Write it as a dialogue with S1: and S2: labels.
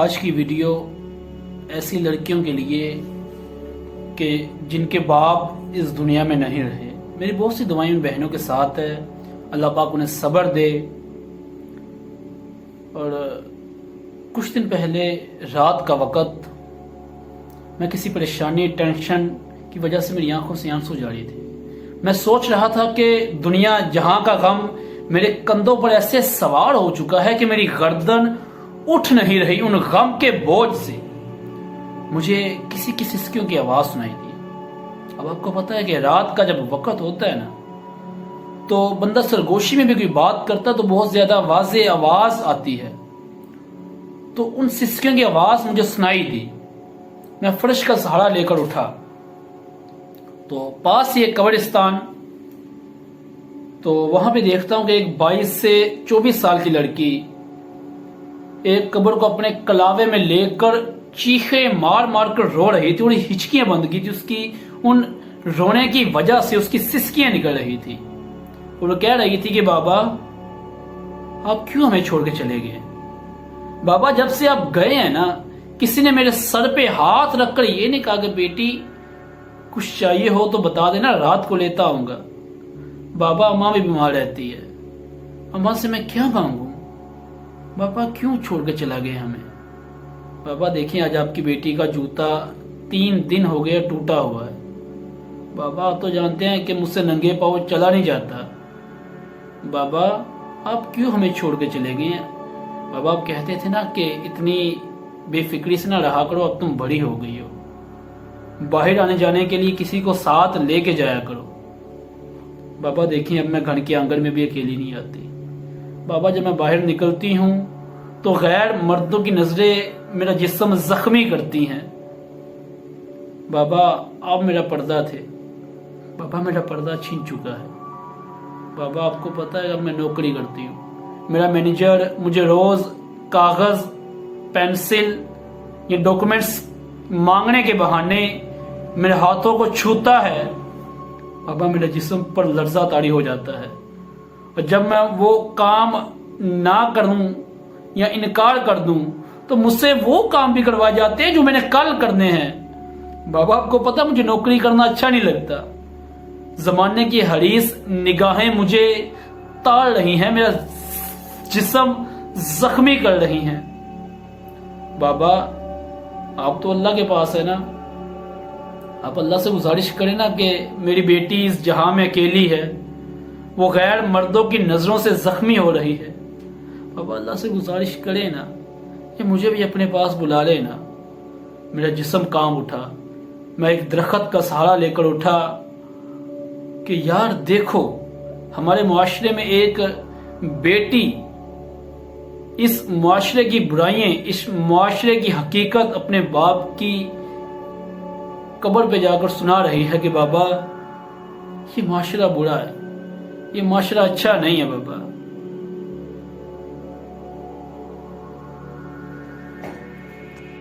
S1: آج کی ویڈیو ایسی لڑکیوں کے لیے کہ جن کے باپ اس دنیا میں نہیں رہے۔ میری بہت سی دعائیں ان بہنوں کے ساتھ ہے، اللہ پاک انہیں صبر دے۔ اور کچھ دن پہلے رات کا وقت میں کسی پریشانی ٹینشن کی وجہ سے میری آنکھوں سے آنسو جاری تھے۔ میں سوچ رہا تھا کہ دنیا جہاں کا غم میرے کندھوں پر ایسے سوار ہو چکا ہے کہ میری گردن اٹھ نہیں رہی ان غم کے بوجھ سے۔ مجھے کسی کی سسکیوں کی آواز سنائی دی۔ اب آپ کو پتا ہے کہ رات کا جب وقت ہوتا ہے نا تو بندہ سرگوشی میں بھی کوئی بات کرتا تو بہت زیادہ واضح آواز آتی ہے، تو ان سسکیوں کی آواز مجھے سنائی دی۔ میں فرش کا سہارا لے کر اٹھا تو پاس ہی ایک قبرستان، تو وہاں پہ دیکھتا ہوں کہ ایک 22 سے 24 سال کی لڑکی ایک قبر کو اپنے کلاوے میں لے کر چیخے مار مار کر رو رہی تھی۔ انہیں ہچکیاں بند کی تھی، اس کی ان رونے کی وجہ سے اس کی سسکیاں نکل رہی تھی، اور وہ کہہ رہی تھی کہ بابا آپ کیوں ہمیں چھوڑ کے چلے گئے؟ بابا جب سے آپ گئے ہیں نا کسی نے میرے سر پہ ہاتھ رکھ کر یہ نہیں کہا کہ بیٹی کچھ چاہیے ہو تو بتا دینا، رات کو لیتا آؤں گا۔ بابا اماں بھی بیمار رہتی ہے، اماں سے میں کیا مانگوں؟ بابا کیوں چھوڑ کے چلا گئے ہمیں؟ بابا دیکھیں آج آپ کی بیٹی کا جوتا 3 دن ہو گئے ٹوٹا ہوا ہے۔ بابا آپ تو جانتے ہیں کہ مجھ سے ننگے پاؤں چلا نہیں جاتا۔ بابا آپ کیوں ہمیں چھوڑ کے چلے گئے ہیں؟ بابا آپ کہتے تھے نا کہ اتنی بے فکری سے نہ رہا کرو، اب تم بڑی ہو گئی ہو، باہر آنے جانے کے لیے کسی کو ساتھ لے کے جایا کرو۔ بابا دیکھیں اب میں گھر کے آنگن میں بھی اکیلی نہیں آتی۔ بابا جب میں باہر نکلتی ہوں تو غیر مردوں کی نظریں میرا جسم زخمی کرتی ہیں۔ بابا آپ میرا پردہ تھے، بابا میرا پردہ چھین چکا ہے۔ بابا آپ کو پتہ ہے اب میں نوکری کرتی ہوں، میرا مینیجر مجھے روز کاغذ پینسل یا ڈاکومنٹس مانگنے کے بہانے میرے ہاتھوں کو چھوتا ہے۔ بابا میرے جسم پر لرزہ طاری ہو جاتا ہے، اور جب میں وہ کام نہ کروں یا انکار کر دوں تو مجھ سے وہ کام بھی کروائے جاتے ہیں جو میں نے کل کرنے ہیں۔ بابا آپ کو پتہ مجھے نوکری کرنا اچھا نہیں لگتا، زمانے کی حریص نگاہیں مجھے تاڑ رہی ہیں، میرا جسم زخمی کر رہی ہیں۔ بابا آپ تو اللہ کے پاس ہے نا، آپ اللہ سے گزارش کریں نا کہ میری بیٹی اس جہاں میں اکیلی ہے، وہ غیر مردوں کی نظروں سے زخمی ہو رہی ہے۔ بابا اللہ سے گزارش کرے نا کہ مجھے بھی اپنے پاس بلا لے نا۔ میرا جسم کانپ اٹھا، میں ایک درخت کا سہارا لے کر اٹھا کہ یار دیکھو ہمارے معاشرے میں ایک بیٹی اس معاشرے کی برائیاں، اس معاشرے کی حقیقت اپنے باپ کی قبر پہ جا کر سنا رہی ہے کہ بابا یہ معاشرہ برا ہے، یہ معاشرہ اچھا نہیں ہے بابا۔